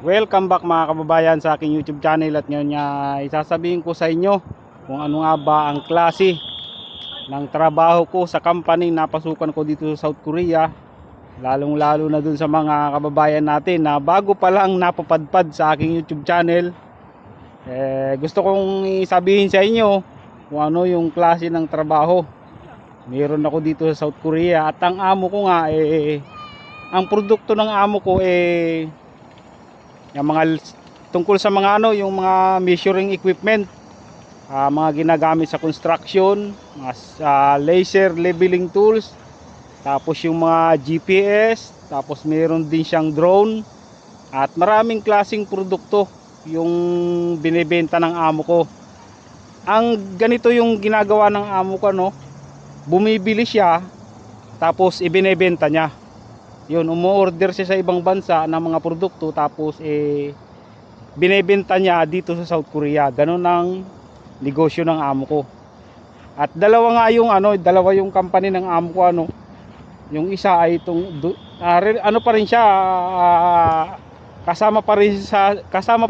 Welcome back mga kababayan sa aking YouTube channel. At ngayon isasabihin ko sa inyo kung ano nga ba ang klase ng trabaho ko sa company na pasukan ko dito sa South Korea, lalong lalo na dun sa mga kababayan natin na bago pa lang napapadpad sa aking YouTube channel. Gusto kong isabihin sa inyo kung ano yung klase ng trabaho meron ako dito sa South Korea. At ang amo ko nga ang produkto ng amo ko yung mga tungkol sa mga yung mga measuring equipment, mga ginagamit sa construction, mga laser leveling tools, tapos yung mga GPS, tapos meron din siyang drone, at maraming klaseng produkto yung binebenta ng amo ko. Ang ganito yung ginagawa ng amo ko, bumibili siya tapos ibinebenta niya. Yun, umu-order siya sa ibang bansa ng mga produkto, tapos binebenta niya dito sa South Korea. Ganun ang negosyo ng amo ko. At dalawa yung company ng amo ko, yung isa ay pa rin siya, kasama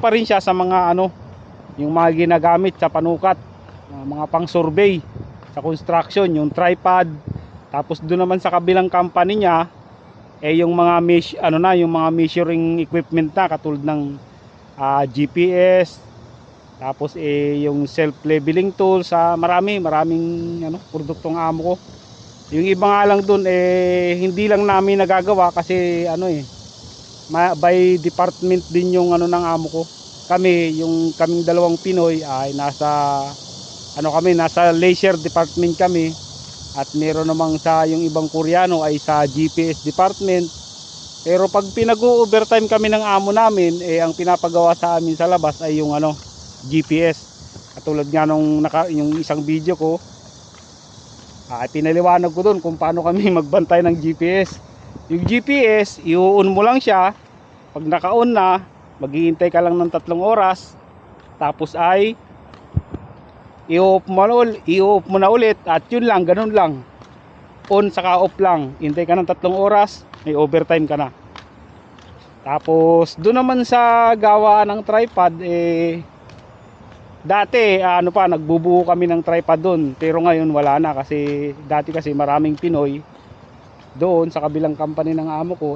pa rin siya sa mga yung mga ginagamit sa panukat, mga pang-survey sa construction, yung tripod. Tapos doon naman sa kabilang company niya yung mga yung mga measuring equipment na katulad ng GPS, tapos yung self leveling tools, maraming produktong amo ko. Yung iba nga lang doon hindi lang namin nagagawa kasi by department din yung ng amo ko. Kaming dalawang Pinoy ay nasa nasa laser department kami. At meron namang yung ibang Koreano ay sa GPS department. Pero pag pinag-overtime kami ng amo namin, ang pinapagawa sa amin sa labas ay yung GPS. Katulad nga yung isang video ko, pinaliwanag ko doon kung paano kami magbantay ng GPS. Yung GPS, i-on mo lang siya. Pag naka-on na, maghihintay ka lang ng 3 oras. Tapos ay i-off mo na ulit, at yun lang, ganun lang, on saka off lang, hintay ka ng 3 oras, may overtime ka na. Tapos doon naman sa gawa ng tripod, dati nagbubuo kami ng tripod doon, pero ngayon wala na, kasi dati kasi maraming Pinoy doon sa kabilang company ng amo ko.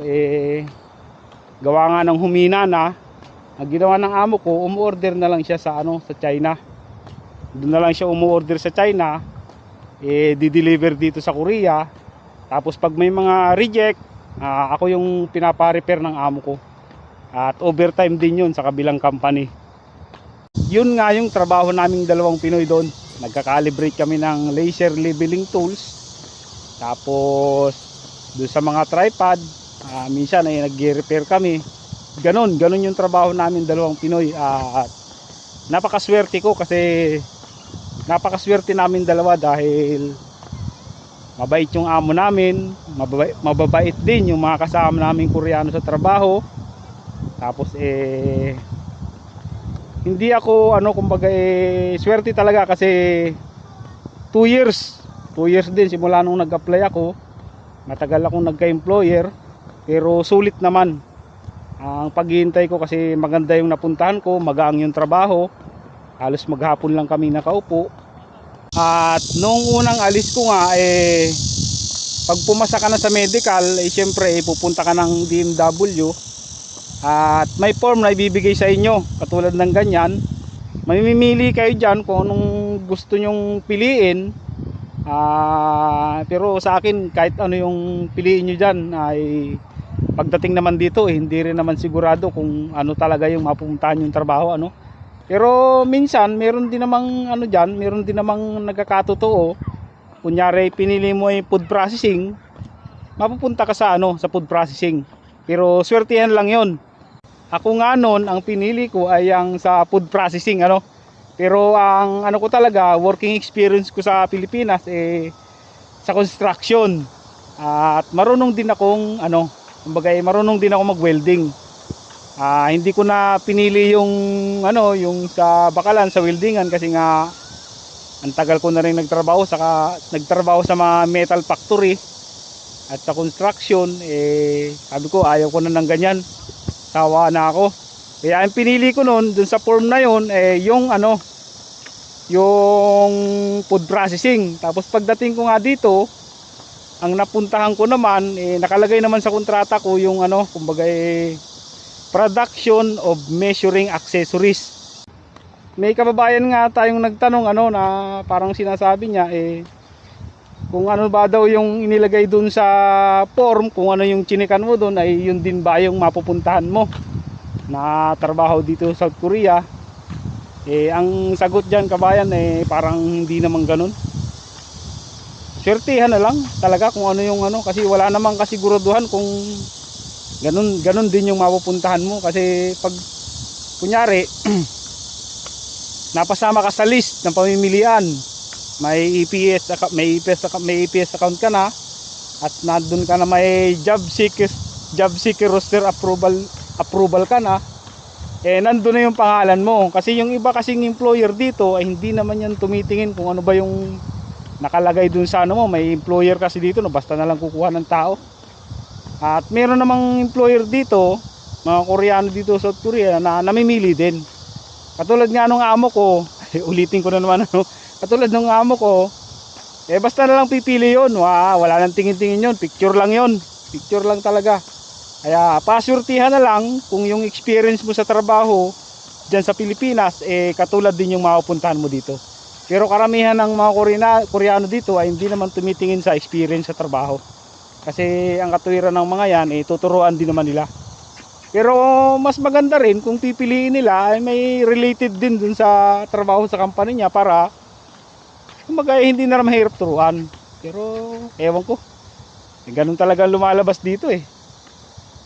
Gawa nga ng humina na, ang ginawa ng amo ko, umorder na lang siya sa sa China. Doon na lang siya umu-order sa China, di-deliver dito sa Korea. Tapos pag may mga reject, ako yung pinapa-repair ng amo ko. At overtime din yun sa kabilang company. Yun nga yung trabaho naming dalawang Pinoy doon. Nagka-calibrate kami ng laser leveling tools. Tapos doon sa mga tripod, minsan ay nag-repair kami. Ganon yung trabaho namin dalawang Pinoy. At napakaswerte ko kasi napakaswerte namin dalawa, dahil mabait yung amo namin, mababait din yung mga kasama naming Koreano sa trabaho. Tapos hindi ako kumbaga swerte talaga, kasi 2 years din simula nung nag-apply ako. Matagal akong nagka-employer, pero sulit naman ang paghihintay ko, kasi maganda yung napuntahan ko, magaang yung trabaho. Halos maghapon lang kami nakaupo. At nung unang alis ko nga, pag pumasa ka na sa medical, syempre pupunta ka ng DMW, at may form na ibibigay sa inyo katulad ng ganyan. Mamimili kayo dyan kung anong gusto nyong piliin. Pero sa akin, kahit ano yung piliin nyo dyan, ay pagdating naman dito hindi rin naman sigurado kung ano talaga yung mapupuntahan yung trabaho. Pero minsan meron din namang meron din namang nagkakatotoo. Kunyari pinili mo ay food processing, mapupunta ka sa sa food processing. Pero swertihan lang 'yon. Ako nga noon, ang pinili ko ay ang sa food processing Pero ang ko talaga, working experience ko sa Pilipinas sa construction. At marunong din akong kumbaga marunong din ako mag-welding. Hindi ko na pinili yung yung sa bakalan, sa weldingan, kasi nga ang tagal ko na rin nagtrabaho sa mga metal factory at sa construction. Sabi ko ayaw ko na ng ganyan. sawa na ako. Kaya ang pinili ko noon dun sa form na yon yung yung food processing. Tapos pagdating ko nga dito, ang napuntahan ko naman nakalagay naman sa kontrata ko yung kumbaga production of measuring accessories. May kababayan nga tayong nagtanong na parang sinasabi niya kung ano ba daw yung inilagay dun sa form, kung ano yung chinikan mo dun ay yun din ba yung mapupuntahan mo na trabaho dito sa South Korea. Ang sagot diyan kabayan parang hindi naman ganun. Swertihan na lang talaga kung ano yung kasi wala namang kasiguraduhan kung ganun din yung mapupuntahan mo. Kasi pag kunyari napasama ka sa list ng pamimilian, may EPS account ka na at nandun ka na, may job seeker roster approval ka na, nandun na yung pangalan mo. Kasi yung iba kasing employer dito ay hindi naman yan tumitingin kung ano ba yung nakalagay dun sa mo. May employer kasi dito na basta na lang kukuha ng tao. At meron namang employer dito, mga Koreano dito sa South Korea na namimili din. Katulad nga nung amo ko, ulitin ko na naman katulad nung amo ko, basta na lang pipili yun. Wala nang tingin-tingin yun, picture lang yun. Picture lang talaga. Kaya pasurtihan na lang kung yung experience mo sa trabaho dyan sa Pilipinas katulad din yung mapupuntahan mo dito. Pero karamihan ng mga Koreano dito ay hindi naman tumitingin sa experience sa trabaho. Kasi ang katuwiran ng mga yan tuturuan din naman nila. Pero mas maganda rin kung pipiliin nila ay may related din dun sa trabaho sa company niya para kumbaga hindi na mahirap turuan. Pero ewan ko, ganun talaga lumalabas dito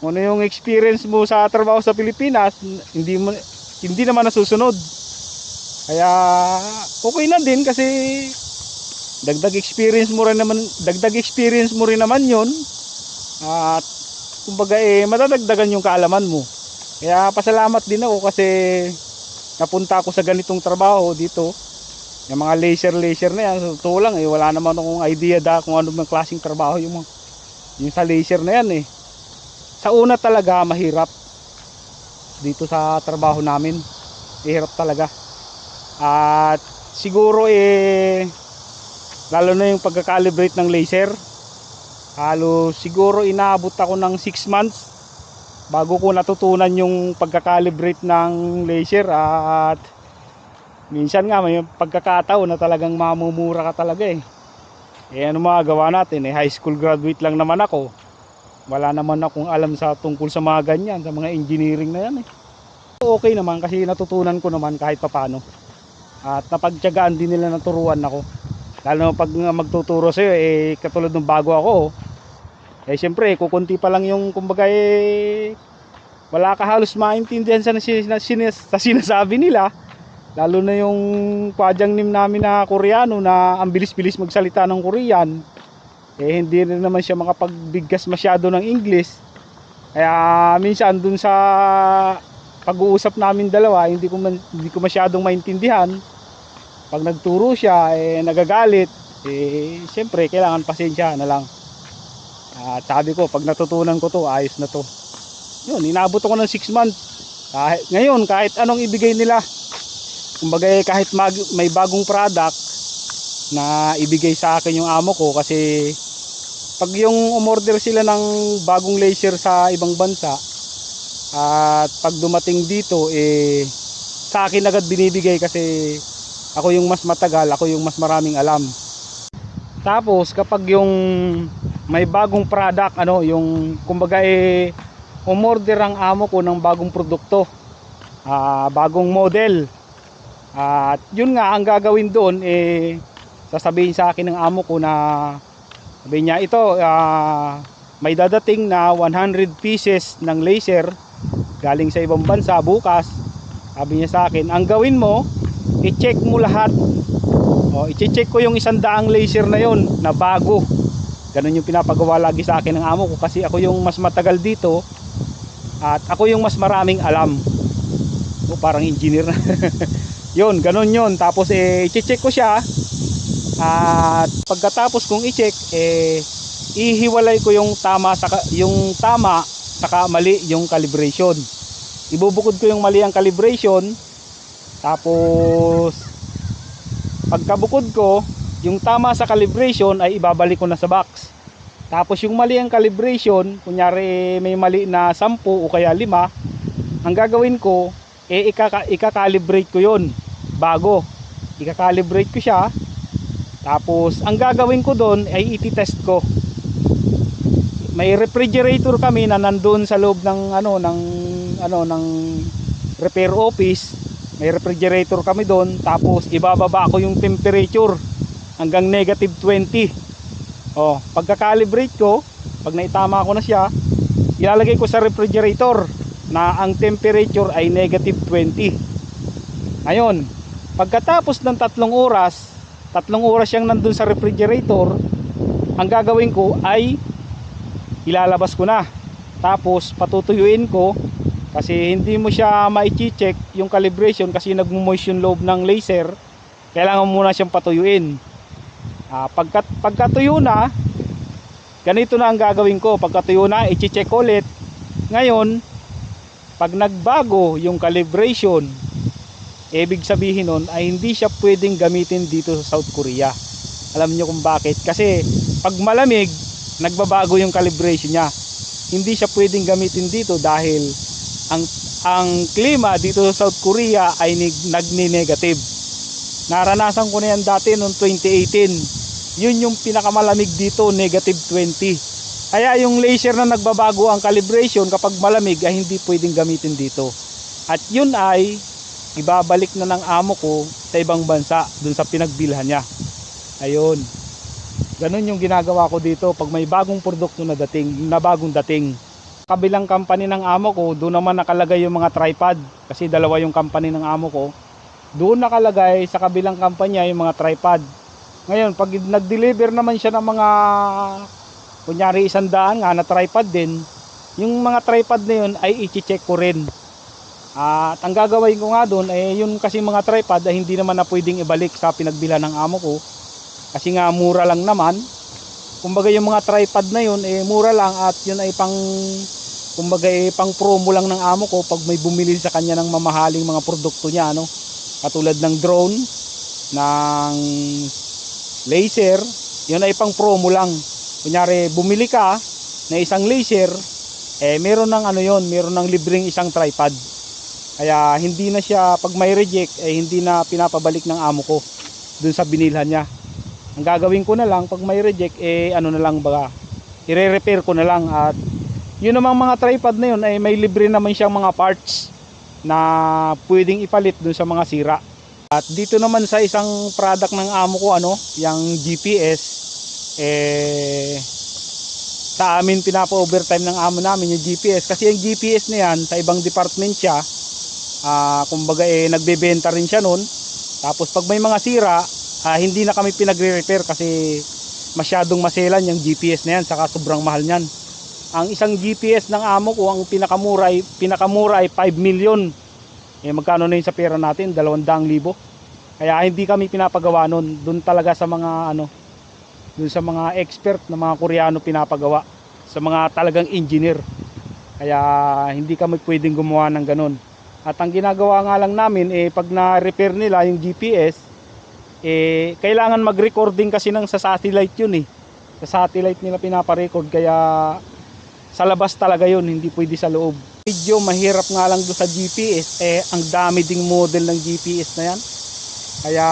Ano yung experience mo sa trabaho sa Pilipinas, hindi naman nasusunod. Kaya okay na din kasi dagdag experience mo rin naman yun. At kumbaga madadagdagan yung kaalaman mo. Kaya pasalamat din ako kasi napunta ako sa ganitong trabaho dito. Yung mga laser na yan, so totoo lang wala naman akong idea kung ano bang klaseng trabaho yung sa laser na yan Sa una talaga mahirap dito sa trabaho namin. Mahirap talaga. At siguro lalo na yung pagka-calibrate ng laser, halos siguro inaabot ako ng 6 months bago ko natutunan yung pagka-calibrate ng laser. At minsan nga may pagkakataon na talagang mamumura ka talaga ano magagawa natin high school graduate lang naman ako, wala naman akong alam sa tungkol sa mga ganyan, sa mga engineering na yan Okay naman kasi natutunan ko naman kahit papano. At napagtiyagaan din nila na turuan ako. Lalo pag magtuturo sa'yo katulad nung bago ako siyempre kukunti pa lang yung kumbaga wala ka halos maintindihan sa sinasabi nila. Lalo na yung pajangnim namin na Koreano na ang bilis-bilis magsalita ng Korean, hindi rin naman siya makapagbigkas masyado ng English. Kaya minsan dun sa pag-uusap namin dalawa hindi ko masyadong maintindihan. Pag nagturo siya nagagalit, siyempre kailangan pasensya na lang. At sabi ko pag natutunan ko to ayos na to. Yun, inabot ako ng 6 months. Ngayon kahit anong ibigay nila, kumbaga kahit may bagong product na ibigay sa akin yung amo ko, kasi pag yung umorder sila ng bagong laser sa ibang bansa at pag dumating dito sa akin agad binibigay kasi ako yung mas matagal, ako yung mas maraming alam. Tapos kapag yung may bagong product yung kumbaga umorder ang amo ko ng bagong produkto, bagong model, at yun nga ang gagawin doon sasabihin sa akin ng amo ko na sabi niya ito may dadating na 100 pieces ng laser galing sa ibang bansa bukas. Sabi niya sa akin, ang gawin mo i-check mo lahat. I-check ko yung 100 laser na yon na bago. Ganun yung pinapagawa lagi sa akin ng amo ko kasi ako yung mas matagal dito at ako yung mas maraming alam. Parang engineer na. Yun, ganun yun. Tapos i-check ko siya at pagkatapos kong i-check ihiwalay ko yung tama saka mali yung calibration. ibubukod ko yung mali ang calibration, tapos pagkabukod ko, yung tama sa calibration ay ibabalik ko na sa box. Tapos yung mali ang calibration, kunyari may mali na 10 o kaya 5, ang gagawin ko, ika-calibrate ko yun bago. Ika-calibrate ko siya. Tapos ang gagawin ko doon ay iti-test ko. May refrigerator kami na nandoon sa loob ng ng repair office. May refrigerator kami doon, tapos ibababa ko yung temperature hanggang -20. Oh, pagka-calibrate ko, pag naitama ko na siya, ilalagay ko sa refrigerator na ang temperature ay -20. Ayun, pagkatapos ng 3 oras, 3 oras siyang nandun sa refrigerator, ang gagawin ko ay ilalabas ko na. Tapos patutuyuin ko, kasi hindi mo siya mai-check yung calibration kasi nagmo-moist yung loob ng laser. Kailangan muna siyang patuyuin. Pagkatuyo na, ganito na ang gagawin ko. Pagkatuyo na, i-check ulit. Ngayon, pag nagbago yung calibration, ibig sabihin nun ay hindi siya pwedeng gamitin dito sa South Korea. Alam niyo kung bakit? Kasi pag malamig, nagbabago yung calibration niya. Hindi siya pwedeng gamitin dito dahil ang klima dito sa South Korea ay nagni-negative. Naranasan ko na yan dati noong 2018. Yun yung pinakamalamig dito, -20. Kaya yung laser na nagbabago ang calibration kapag malamig ay hindi pwedeng gamitin dito. At yun ay ibabalik na ng amo ko sa ibang bansa, dun sa pinagbilhan niya. Ayun. Ganun yung ginagawa ko dito pag may bagong produkto na bagong dating. Kabilang company ng amo ko, doon naman nakalagay yung mga tripod. Kasi dalawa yung company ng amo ko. Doon nakalagay sa kabilang kampanya yung mga tripod. Ngayon, pag nag-deliver naman siya ng mga, kunyari 100 nga na tripod din, yung mga tripod na yun ay i-check ko rin. At ang gagawin ko nga doon ay yun, kasi mga tripod ay hindi naman na pwedeng ibalik sa pinagbilhan ng amo ko. Kasi nga mura lang naman. Kumbaga yung mga tripod na yun mura lang, at yun ay pang promo lang ng amo ko pag may bumili sa kanya ng mamahaling mga produkto niya, katulad ng drone, ng laser, yun ay pang promo lang. Kunyari bumili ka na isang laser, meron ng libreng isang tripod. Kaya hindi na siya, pag may reject, hindi na pinapabalik ng amo ko dun sa binilhan niya. Ang gagawin ko na lang pag may reject, i-repair ko na lang. At yun namang mga tripod na yun ay may libre naman siyang mga parts na pwedeng ipalit dun sa mga sira. At dito naman sa isang product ng amo ko, yung GPS, sa amin pinapa-overtime ng amo namin yung GPS, kasi yung GPS na yan sa ibang department siya, kumbaga nagbebenta rin siya nun. Tapos pag may mga sira, hindi na kami pinagre-repair kasi masyadong maselan yung GPS na yan, saka sobrang mahal niyan. Ang isang GPS ng amo ko, ang pinakamura ay 5 million. Magkano na yun sa pera natin? 200,000. Kaya hindi kami pinapagawa nun. Doon talaga sa mga doon sa mga expert na mga Koreano pinapagawa, sa mga talagang engineer. Kaya hindi kami pwedeng gumawa ng ganun. At ang ginagawa nga lang namin, pag na-repair nila yung GPS, kailangan mag-recording kasi sa satellite yun. Sa satellite nila pinaparecord, kaya sa labas talaga yun, hindi pwede sa loob. Medyo mahirap nga lang doon sa GPS, ang dami ding model ng GPS na yan. Kaya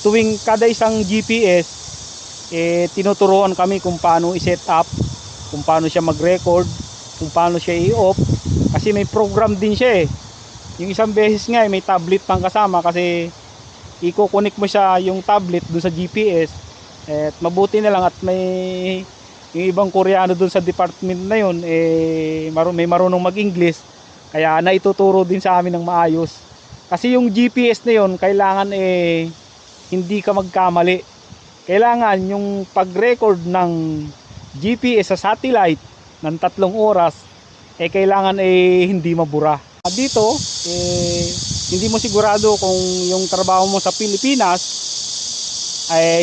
tuwing kada isang GPS, tinuturuan kami kung paano i-set up, kung paano siya mag-record, kung paano siya i-off. Kasi may program din siya. Yung isang beses nga may tablet pang kasama, kasi i-connect mo siya yung tablet dun sa GPS. At mabuti na lang at may yung ibang Koreano dun sa department na yun, may marunong mag-English, kaya naituturo din sa amin ng maayos. Kasi yung GPS na yun, kailangan hindi ka magkamali. Kailangan yung pag-record ng GPS sa satellite ng 3 oras, kailangan hindi mabura. Dito, hindi mo sigurado kung yung trabaho mo sa Pilipinas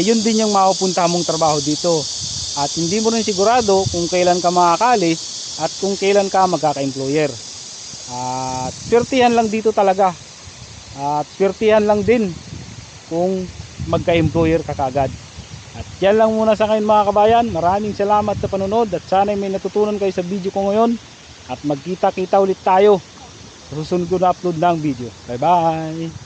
yun din yung mapupunta mong trabaho dito. At hindi mo rin sigurado kung kailan ka makakalis at kung kailan ka magkaka-employer. At swertihan lang dito talaga. At swertihan lang din kung magka-employer ka kagad. At yan lang muna sa ngayon mga kabayan. Maraming salamat sa panonood at sana may natutunan kayo sa video ko ngayon. At magkita-kita ulit tayo sa susunod ko na upload ng video. Bye bye!